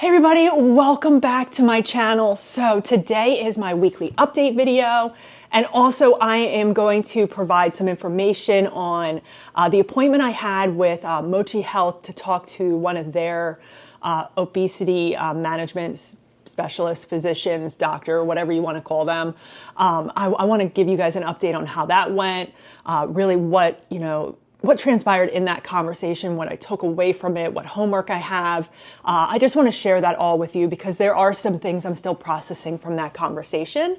Hey everybody, welcome back to my channel. So today is my weekly update video, and also I am going to provide some information on the appointment I had with Mochi Health to talk to one of their obesity management specialists, physicians, doctor, whatever you want to call them. I want to give you guys an update on how that went, really what transpired in that conversation, what I took away from it, what homework I have. I just want to share that all with you because there are some things I'm still processing from that conversation.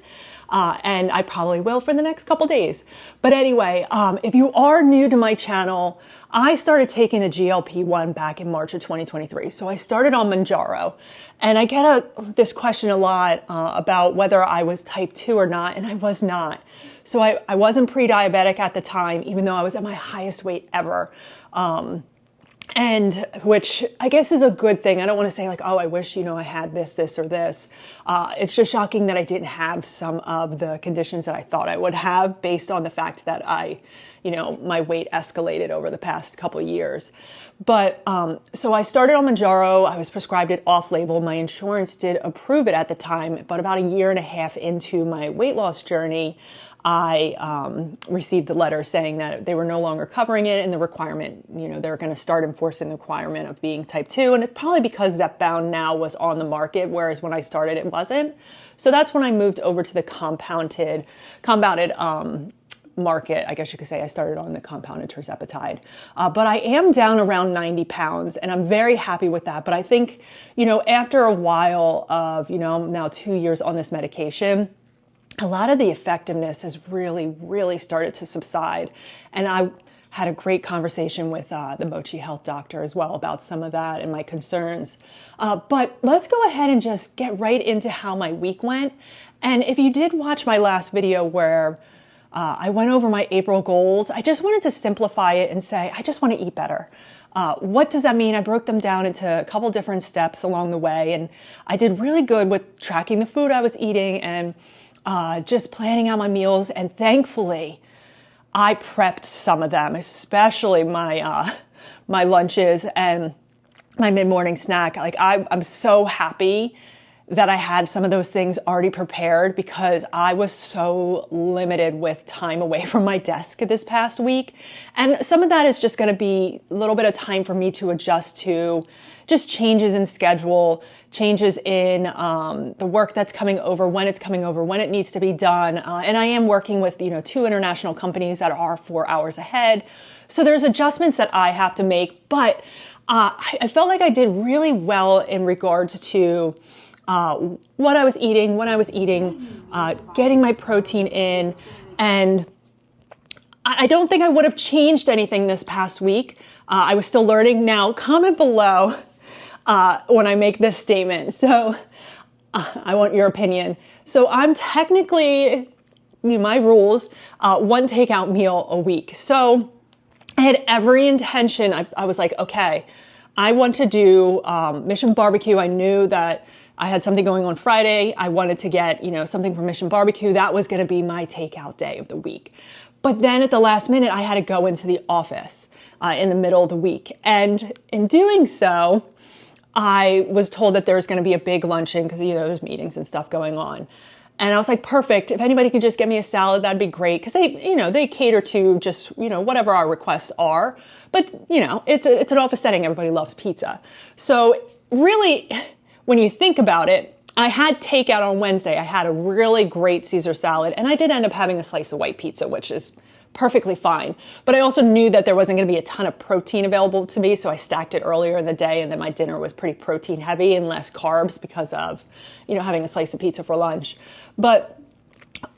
And I probably will for the next couple days. But anyway, if you are new to my channel, I started taking a GLP-1 back in March of 2023. So I started on Mounjaro. And I get this question a lot about whether I was type 2 or not, and I was not. So I wasn't pre-diabetic at the time, even though I was at my highest weight ever. And which I guess is a good thing. I don't want to say like, oh, I wish, I had this, or this. It's just shocking that I didn't have some of the conditions that I thought I would have based on the fact that my weight escalated over the past couple of years. But so I started on Mounjaro. I was prescribed it off-label. My insurance did approve it at the time, but about a year and a half into my weight loss journey, I received the letter saying that they were no longer covering it and the requirement, they're going to start enforcing the requirement of being type 2. And it's probably because Zepbound now was on the market, whereas when I started, it wasn't. So that's when I moved over to the compounded market. I guess you could say I started on the compounded tirzepatide. But I am down around 90 pounds and I'm very happy with that. But I think, after a while of, now 2 years on this medication, a lot of the effectiveness has really started to subside. And I had a great conversation with the Mochi Health doctor as well about some of that and my concerns. But let's go ahead and just get right into how my week went. And if you did watch my last video where I went over my April goals, I just wanted to simplify it and say, I just want to eat better. What does that mean? I broke them down into a couple different steps along the way. And I did really good with tracking the food I was eating and just planning out my meals. And thankfully, I prepped some of them, especially my lunches and my mid-morning snack. Like I'm so happy that I had some of those things already prepared because I was so limited with time away from my desk this past week. And some of that is just going to be a little bit of time for me to adjust to just changes in schedule, changes in the work that's coming over, when it's coming over, when it needs to be done. And I am working with, 2 international companies that are 4 hours ahead. So there's adjustments that I have to make, but I felt like I did really well in regards to what I was eating, when I was eating, getting my protein in. And I don't think I would have changed anything this past week. I was still learning. Now, comment below when I make this statement. So I want your opinion. So I'm technically, my rules, 1 takeout meal a week. So I had every intention. I was like, okay, I want to do Mission Barbecue. I knew that I had something going on Friday. I wanted to get, something from Mission Barbecue. That was going to be my takeout day of the week. But then at the last minute, I had to go into the office in the middle of the week. And in doing so, I was told that there was going to be a big luncheon because, there's meetings and stuff going on. And I was like, perfect. If anybody could just get me a salad, that'd be great. Because they cater to just, whatever our requests are. But, it's an office setting. Everybody loves pizza. So really, when you think about it, I had takeout on Wednesday. I had a really great Caesar salad, and I did end up having a slice of white pizza, which is perfectly fine. But I also knew that there wasn't going to be a ton of protein available to me, so I stacked it earlier in the day, and then my dinner was pretty protein heavy and less carbs because of, having a slice of pizza for lunch. But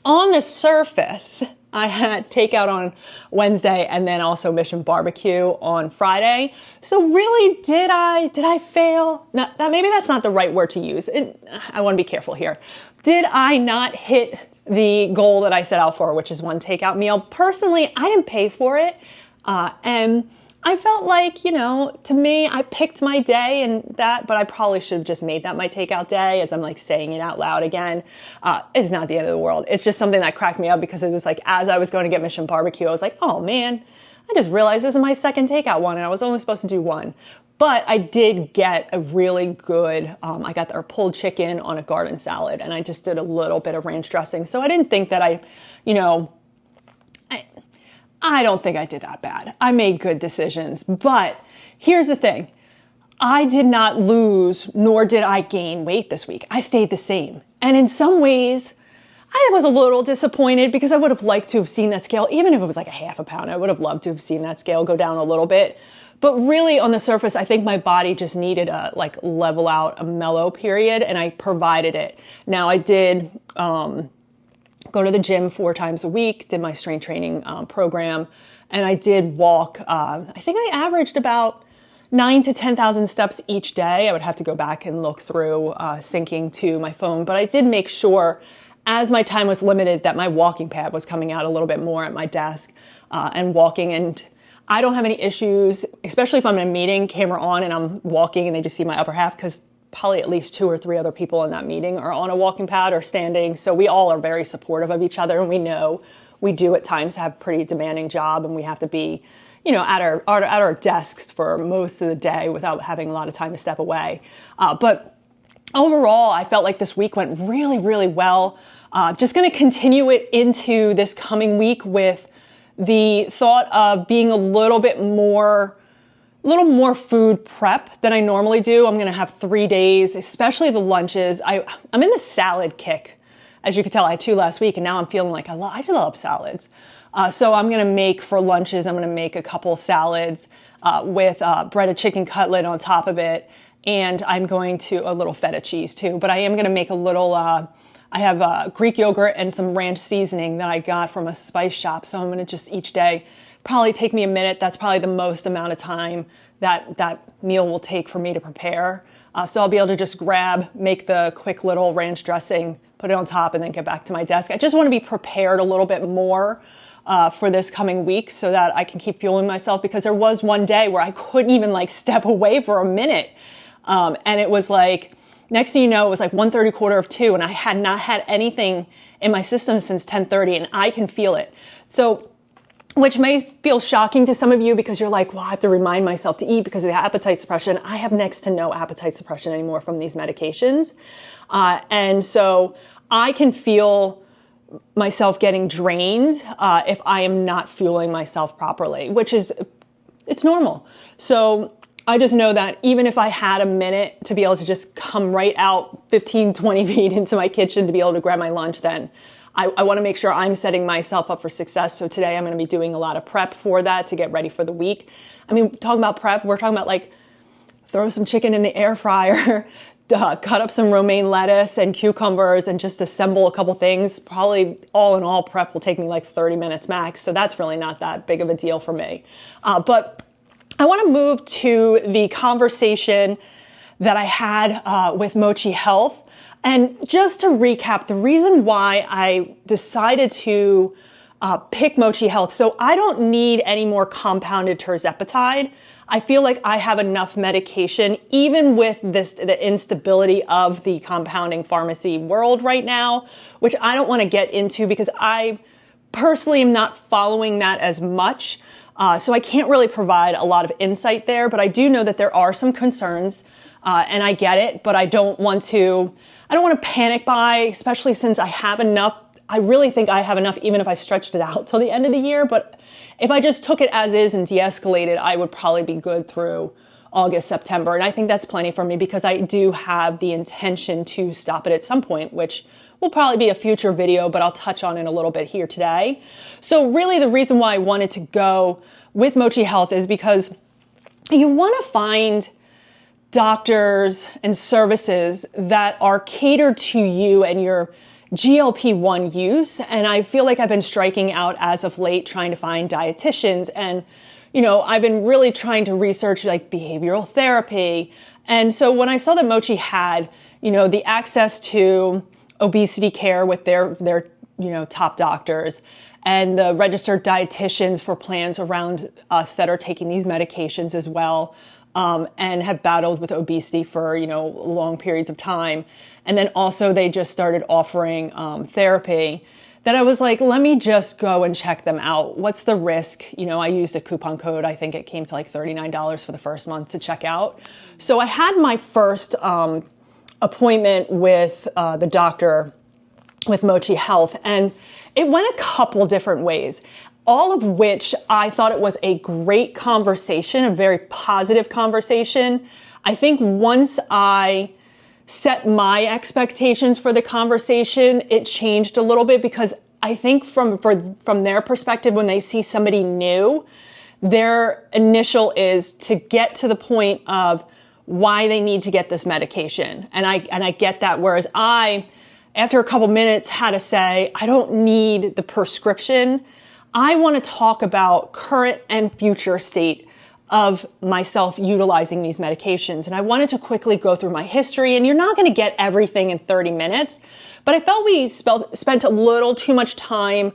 on the surface, I had takeout on Wednesday and then also Mission Barbecue on Friday. So really, did I fail? Now, maybe that's not the right word to use. I want to be careful here. Did I not hit the goal that I set out for, which is 1 takeout meal? Personally, I didn't pay for it. And I felt like, to me, I picked my day but I probably should have just made that my takeout day as I'm like saying it out loud again. It's not the end of the world. It's just something that cracked me up because it was like, as I was going to get Mission Barbecue, I was like, oh man, I just realized this is my second takeout one and I was only supposed to do 1. But I did get a really good, I got our pulled chicken on a garden salad, and I just did a little bit of ranch dressing. So I didn't think that I don't think I did that bad. I made good decisions. But here's the thing. I did not lose, nor did I gain weight this week. I stayed the same. And in some ways, I was a little disappointed because I would have liked to have seen that scale, even if it was like a half a pound. I would have loved to have seen that scale go down a little bit. But really on the surface, I think my body just needed a level out, a mellow period, and I provided it. Now I did go to the gym 4 times a week, did my strength training program, and I did walk. I think I averaged about 9,000 to 10,000 steps each day. I would have to go back and look through syncing to my phone, but I did make sure as my time was limited that my walking pad was coming out a little bit more at my desk and walking. And I don't have any issues, especially if I'm in a meeting, camera on, and I'm walking and they just see my upper half, because probably at least 2 or 3 other people in that meeting are on a walking pad or standing. So we all are very supportive of each other, and we know we do at times have a pretty demanding job, and we have to be, at our desks for most of the day without having a lot of time to step away. But overall, I felt like this week went really, really well. Just going to continue it into this coming week with the thought of being a little more food prep than I normally do. I'm going to have 3 days, especially the lunches. I'm in the salad kick. As you can tell, I had 2 last week, and now I'm feeling like I do love salads. So I'm going to make for lunches, I'm going to make a couple salads with breaded chicken cutlet on top of it. And I'm going to a little feta cheese too, but I am going to make a little, I have Greek yogurt and some ranch seasoning that I got from a spice shop. So I'm going to just each day probably take me a minute. That's probably the most amount of time that meal will take for me to prepare. So I'll be able to just make the quick little ranch dressing, put it on top, and then get back to my desk. I just want to be prepared a little bit more for this coming week so that I can keep fueling myself, because there was one day where I couldn't even step away for a minute. And it was next thing you know, it was 1:30, 1:45, and I had not had anything in my system since 10:30, and I can feel it. So, which may feel shocking to some of you because you're like, well, I have to remind myself to eat because of the appetite suppression. I have next to no appetite suppression anymore from these medications. And so I can feel myself getting drained if I am not fueling myself properly, it's normal. So I just know that even if I had a minute to be able to just come right out 15, 20 feet into my kitchen to be able to grab my lunch, then I want to make sure I'm setting myself up for success. So today I'm going to be doing a lot of prep for that to get ready for the week. I mean, talking about prep, we're talking about throw some chicken in the air fryer, cut up some romaine lettuce and cucumbers, and just assemble a couple things. Probably all in all, prep will take me 30 minutes max. So that's really not that big of a deal for me. But I want to move to the conversation that I had with Mochi Health. And just to recap, the reason why I decided to pick Mochi Health, so I don't need any more compounded tirzepatide. I feel like I have enough medication, even with the instability of the compounding pharmacy world right now, which I don't want to get into because I personally am not following that as much. So I can't really provide a lot of insight there, but I do know that there are some concerns, and I get it, but I don't want to panic buy, especially since I have enough. I really think I have enough, even if I stretched it out till the end of the year. But if I just took it as is and de-escalated, I would probably be good through August, September. And I think that's plenty for me because I do have the intention to stop it at some point, which will probably be a future video, but I'll touch on it a little bit here today. So really the reason why I wanted to go with Mochi Health is because you want to find doctors and services that are catered to you and your GLP-1 use. And I feel like I've been striking out as of late trying to find dietitians. And, I've been really trying to research behavioral therapy. And so when I saw that Mochi had, the access to obesity care with their top doctors and the registered dietitians for plans around us that are taking these medications as well, and have battled with obesity for, long periods of time. And then also they just started offering therapy, that I was like, let me just go and check them out. What's the risk? You know, I used a coupon code. I think it came to like $39 for the first month to check out. So I had my first appointment with the doctor with Mochi Health, and it went a couple different ways, all of which I thought it was a great conversation, a very positive conversation. I think once I set my expectations for the conversation, it changed a little bit, because I think from their perspective, when they see somebody new, their initial is to get to the point of why they need to get this medication. And I get that. Whereas I, after a couple minutes, had to say, I don't need the prescription. I want to talk about current and future state of myself utilizing these medications. And I wanted to quickly go through my history, and you're not going to get everything in 30 minutes, but I felt we spent a little too much time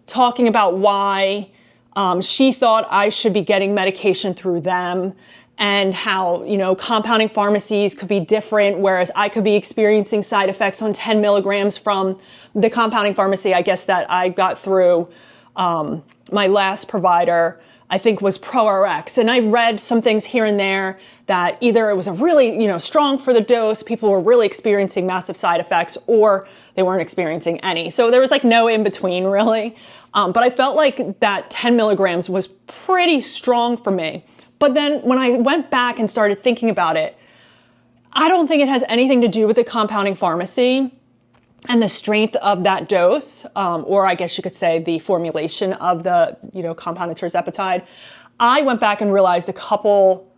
talking about why she thought I should be getting medication through them, and how, you know, compounding pharmacies could be different, whereas I could be experiencing side effects on 10 milligrams from the compounding pharmacy, I guess, that I got through my last provider, I think was ProRx. And I read some things here and there that either it was a really, you know, strong for the dose, people were really experiencing massive side effects, or they weren't experiencing any. So there was like no in between, really. But I felt like that 10 milligrams was pretty strong for me. But then when I went back and started thinking about it, I don't think it has anything to do with the compounding pharmacy and the strength of that dose, or I guess you could say the formulation of the, you know, compounded tirzepatide. I went back and realized a couple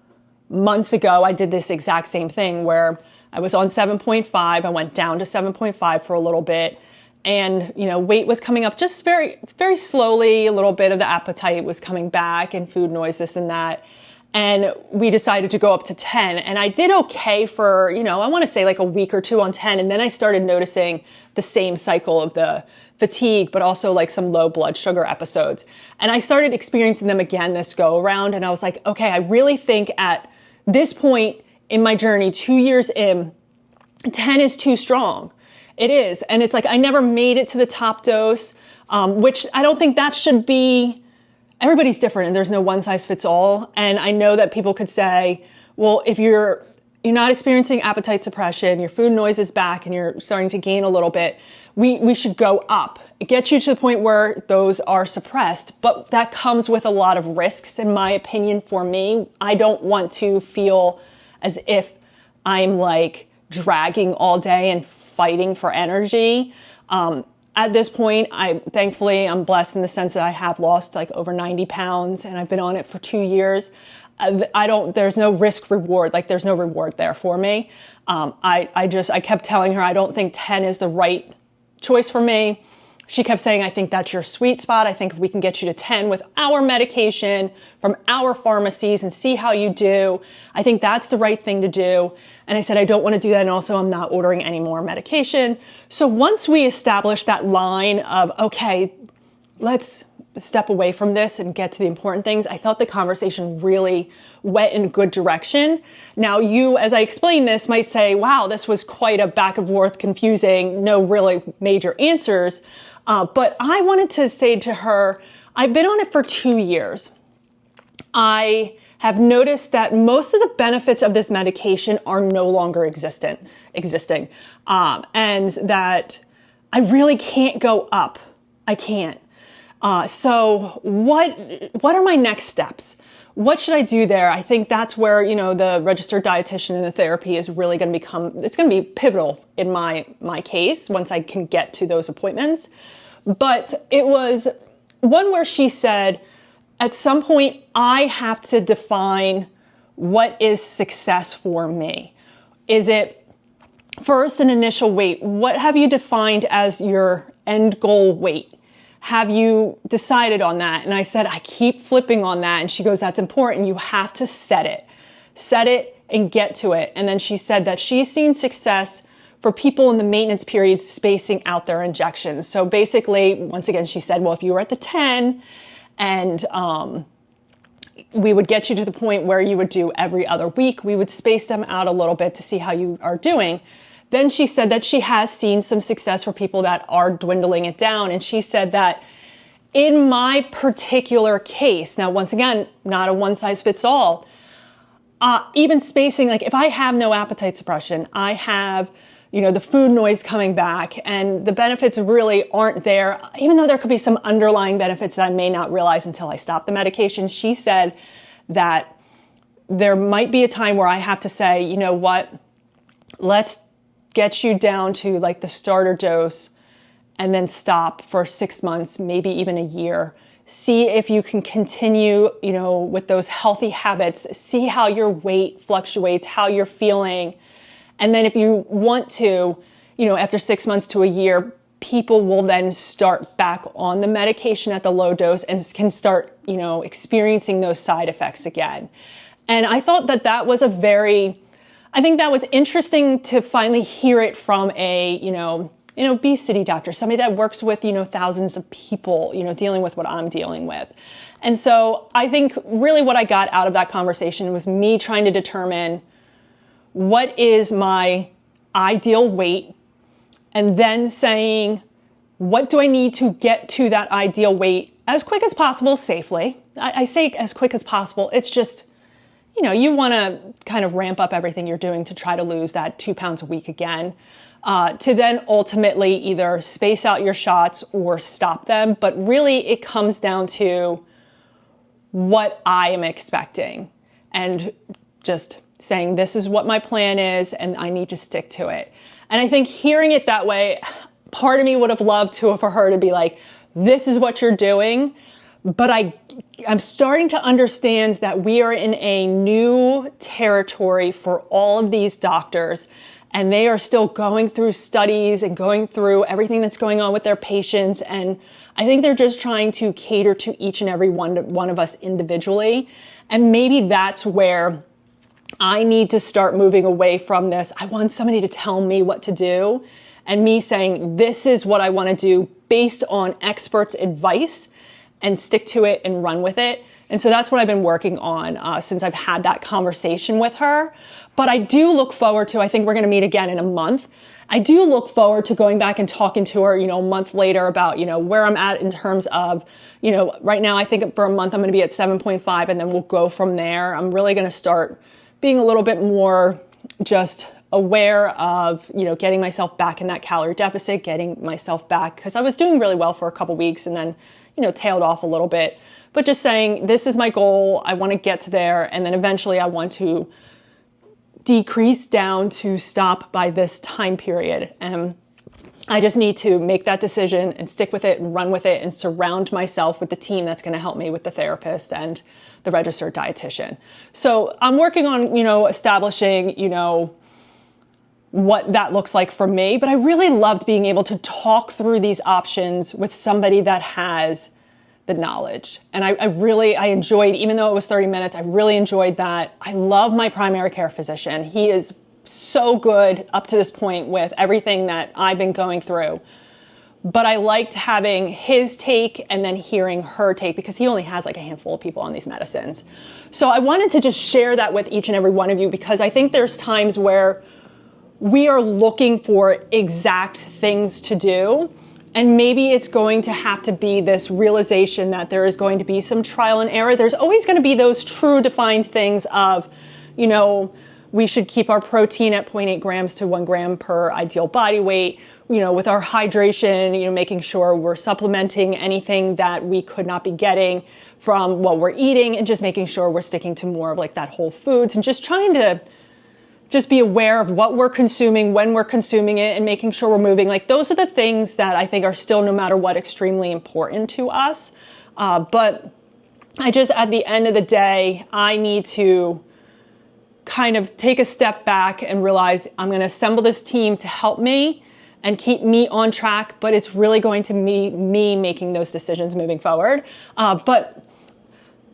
months ago, I did this exact same thing where I was on 7.5. I went down to 7.5 for a little bit, and, you know, weight was coming up just very, very slowly. A little bit of the appetite was coming back, and food noise, this and that. And we decided to go up to 10. And I did okay for, you know, I want to say like a week or two on 10. And then I started noticing the same cycle of the fatigue, but also like some low blood sugar episodes. And I started experiencing them again this go around. And I was like, okay, I really think at this point in my journey, 2 years in, 10 is too strong. It is. And it's like, I never made it to the top dose, which I don't think that should be. Everybody's different, and there's no one size fits all. And I know that people could say, well, if you're not experiencing appetite suppression, your food noise is back, and you're starting to gain a little bit, we should go up. It gets you to the point where those are suppressed, but that comes with a lot of risks, in my opinion. For me, I don't want to feel as if I'm like dragging all day and fighting for energy. At this point, thankfully, I'm blessed in the sense that I have lost like over 90 pounds, and I've been on it for 2 years. There's no risk reward. Like, there's no reward there for me. I kept telling her, I don't think 10 is the right choice for me. She kept saying, I think that's your sweet spot. I think if we can get you to 10 with our medication from our pharmacies and see how you do, I think that's the right thing to do. And I said, I don't want to do that. And also, I'm not ordering any more medication. So once we established that line of, okay, let's step away from this and get to the important things, I felt the conversation really went in a good direction. Now, you, as I explain this, might say, wow, this was quite a back and forth, confusing, no really major answers. But I wanted to say to her, I've been on it for 2 years. I have noticed that most of the benefits of this medication are no longer existing, and that I really can't go up. I can't. So what are my next steps? What should I do there? I think that's where, you know, the registered dietitian and the therapy is really going to it's going to be pivotal in my case once I can get to those appointments. But it was one where she said, at some point, I have to define what is success for me. Is it first an initial weight? What have you defined as your end goal weight? Have you decided on that? And I said, I keep flipping on that. And she goes, that's important. You have to set it and get to it. And then she said that she's seen success for people in the maintenance period spacing out their injections. So basically, once again, she said, well, if you were at the 10 and we would get you to the point where you would do every other week, we would space them out a little bit to see how you are doing. Then she said that she has seen some success for people that are dwindling it down. And she said that in my particular case, now, once again, not a one size fits all, even spacing, like if I have no appetite suppression, I have, the food noise coming back and the benefits really aren't there, even though there could be some underlying benefits that I may not realize until I stop the medication. She said that there might be a time where I have to say, you know what, let's get you down to like the starter dose and then stop for 6 months, maybe even a year. See if you can continue, with those healthy habits, see how your weight fluctuates, how you're feeling. And then if you want to, after 6 months to a year, people will then start back on the medication at the low dose and can start, experiencing those side effects again. And I thought that was I think that was interesting to finally hear it from an obesity doctor, somebody that works with, thousands of people, dealing with what I'm dealing with. And so I think really what I got out of that conversation was me trying to determine what is my ideal weight, and then saying, what do I need to get to that ideal weight as quick as possible safely? I say as quick as possible. It's just, you want to kind of ramp up everything you're doing to try to lose that 2 pounds a week again. To then ultimately either space out your shots or stop them. But really it comes down to what I am expecting and just saying, this is what my plan is and I need to stick to it. And I think hearing it that way, part of me would have loved for her to be like, this is what you're doing. But I'm starting to understand that we are in a new territory for all of these doctors. And they are still going through studies and going through everything that's going on with their patients. And I think they're just trying to cater to each and every one of us individually. And maybe that's where I need to start moving away from this. I want somebody to tell me what to do and me saying, this is what I want to do based on experts' advice, and stick to it and run with it. And so that's what I've been working on since I've had that conversation with her. But I do look forward to, I think we're going to meet again in a month. I do look forward to going back and talking to her, a month later about, where I'm at in terms of, right now I think for a month I'm going to be at 7.5 and then we'll go from there. I'm really going to start being a little bit more just aware of, getting myself back in that calorie deficit, getting myself back, because I was doing really well for a couple weeks and then, tailed off a little bit. But just saying, this is my goal. I want to get to there. And then eventually I want to decrease down to stop by this time period. And I just need to make that decision and stick with it and run with it and surround myself with the team that's going to help me with the therapist and the registered dietitian. So I'm working on, establishing, what that looks like for me. But I really loved being able to talk through these options with somebody that has the knowledge. And I enjoyed, even though it was 30 minutes, I really enjoyed that. I love my primary care physician. He is so good up to this point with everything that I've been going through. But I liked having his take and then hearing her take, because he only has like a handful of people on these medicines. So I wanted to just share that with each and every one of you, because I think there's times where we are looking for exact things to do. And maybe it's going to have to be this realization that there is going to be some trial and error. There's always going to be those true defined things of, we should keep our protein at 0.8 grams to 1 gram per ideal body weight, with our hydration, making sure we're supplementing anything that we could not be getting from what we're eating, and just making sure we're sticking to more of like that whole foods, and just trying to just be aware of what we're consuming, when we're consuming it, and making sure we're moving. Like, those are the things that I think are still, no matter what, extremely important to us. But I just, at the end of the day, I need to kind of take a step back and realize I'm going to assemble this team to help me and keep me on track, but it's really going to be me making those decisions moving forward. But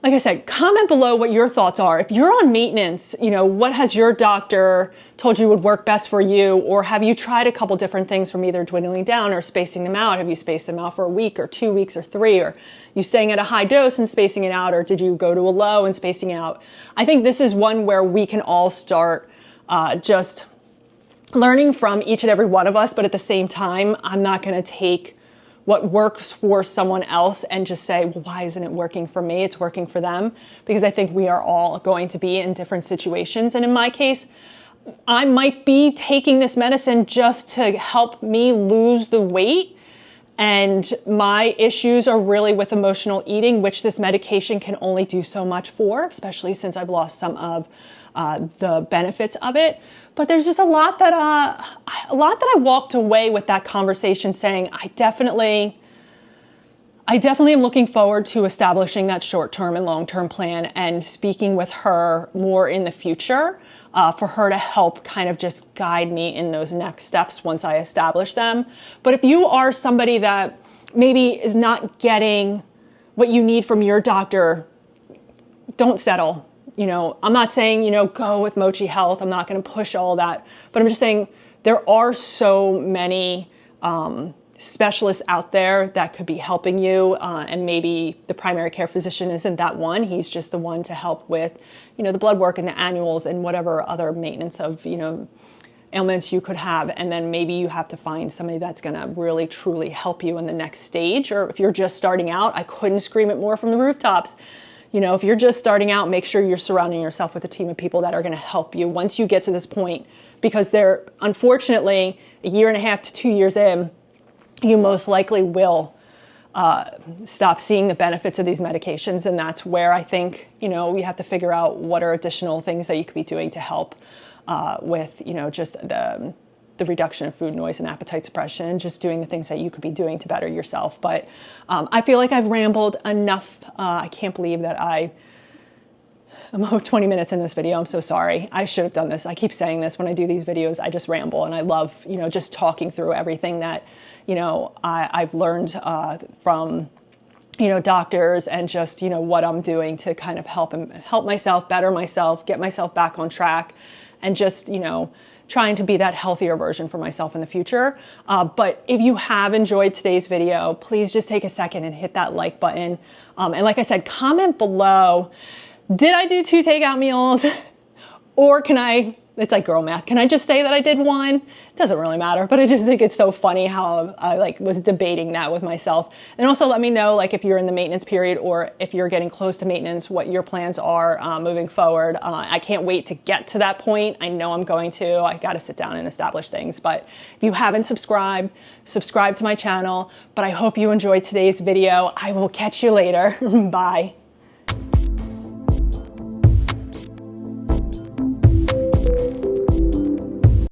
like I said, comment below what your thoughts are. If you're on maintenance, what has your doctor told you would work best for you? Or have you tried a couple different things from either dwindling down or spacing them out? Have you spaced them out for a week or 2 weeks or 3? Or you staying at a high dose and spacing it out? Or did you go to a low and spacing out? I think this is one where we can all start just learning from each and every one of us, but at the same time, I'm not going to take what works for someone else and just say, well, why isn't it working for me? It's working for them, because I think we are all going to be in different situations. And in my case, I might be taking this medicine just to help me lose the weight. And my issues are really with emotional eating, which this medication can only do so much for, especially since I've lost some of the benefits of it. But there's just a lot that I walked away with that conversation saying, I definitely am looking forward to establishing that short-term and long-term plan and speaking with her more in the future for her to help kind of just guide me in those next steps once I establish them. But if you are somebody that maybe is not getting what you need from your doctor, don't settle. You know, I'm not saying, you know, go with Mochi Health. I'm not going to push all that, but I'm just saying there are so many specialists out there that could be helping you, and maybe the primary care physician isn't that one. He's just the one to help with, you know, the blood work and the annuals and whatever other maintenance of, you know, ailments you could have. And then maybe you have to find somebody that's going to really truly help you in the next stage. Or if you're just starting out, I couldn't scream it more from the rooftops. You know, if you're just starting out, make sure you're surrounding yourself with a team of people that are going to help you once you get to this point, because they're, unfortunately, a year and a half to 2 years in, you most likely will stop seeing the benefits of these medications. And that's where I think, you know, we have to figure out what are additional things that you could be doing to help with, you know, just the reduction of food noise and appetite suppression, and just doing the things that you could be doing to better yourself. But I feel like I've rambled enough. I can't believe that I'm over 20 minutes in this video. I'm so sorry. I should have done this. I keep saying this when I do these videos. I just ramble, and I love, you know, just talking through everything that, you know, I've learned from, you know, doctors, and just, you know, what I'm doing to kind of help myself, better myself, get myself back on track, and just, you know, trying to be that healthier version for myself in the future. But if you have enjoyed today's video, please just take a second and hit that like button. And like I said, comment below, did I do 2 takeout meals? Or can I, it's like girl math, can I just say that I did 1? It doesn't really matter, but I just think it's so funny how I was debating that with myself. And also let me know, like, if you're in the maintenance period, or if you're getting close to maintenance, what your plans are moving forward. I can't wait to get to that point. I know I'm going to. I got to sit down and establish things. But if you haven't subscribed, subscribe to my channel. But I hope you enjoyed today's video. I will catch you later. Bye.